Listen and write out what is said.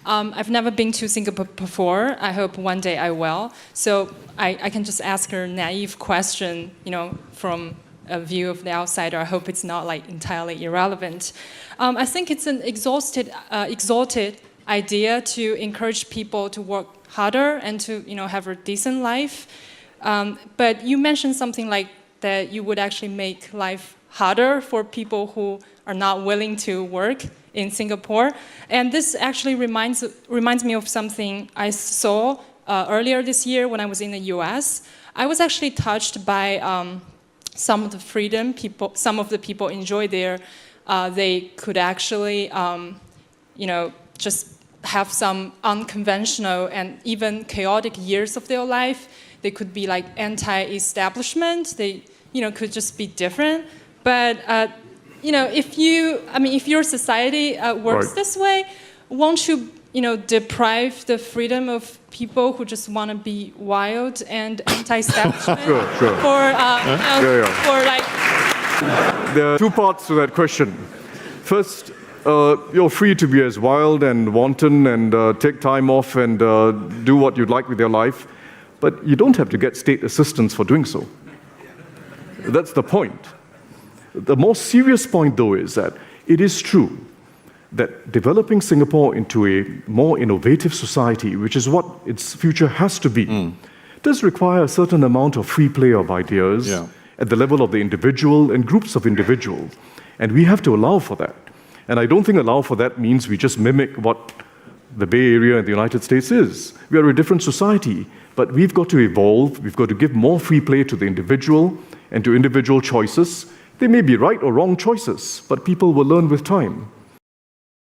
I've never been to Singapore before. I hope one day I will. So I can just ask a naive question, from a view of the outsider. I hope it's not like entirely irrelevant. I think it's an exalted idea to encourage people to work harder and to have a decent life. But you mentioned something like that you would actually make life harder for people who are not willing to work in Singapore. And this actually reminds me of something I saw earlier this year when I was in the US. I was actually touched by some of the freedom some of the people enjoy there. They could actually, just have some unconventional and even chaotic years of their life. They could be like anti-establishment. They, could just be different. But if your society works this way, won't you, deprive the freedom of people who just want to be wild and anti-establishment? Sure. For like. There are two parts to that question. First, you're free to be as wild and wanton and take time off and do what you'd like with your life, but you don't have to get state assistance for doing so. That's the point. The more serious point, though, is that it is true that developing Singapore into a more innovative society, which is what its future has to be, does require a certain amount of free play of ideas at the level of the individual and groups of individuals. And we have to allow for that. And I don't think allow for that means we just mimic what the Bay Area and the United States is. We are a different society, but we've got to evolve. We've got to give more free play to the individual and to individual choices. They may be right or wrong choices, but people will learn with time.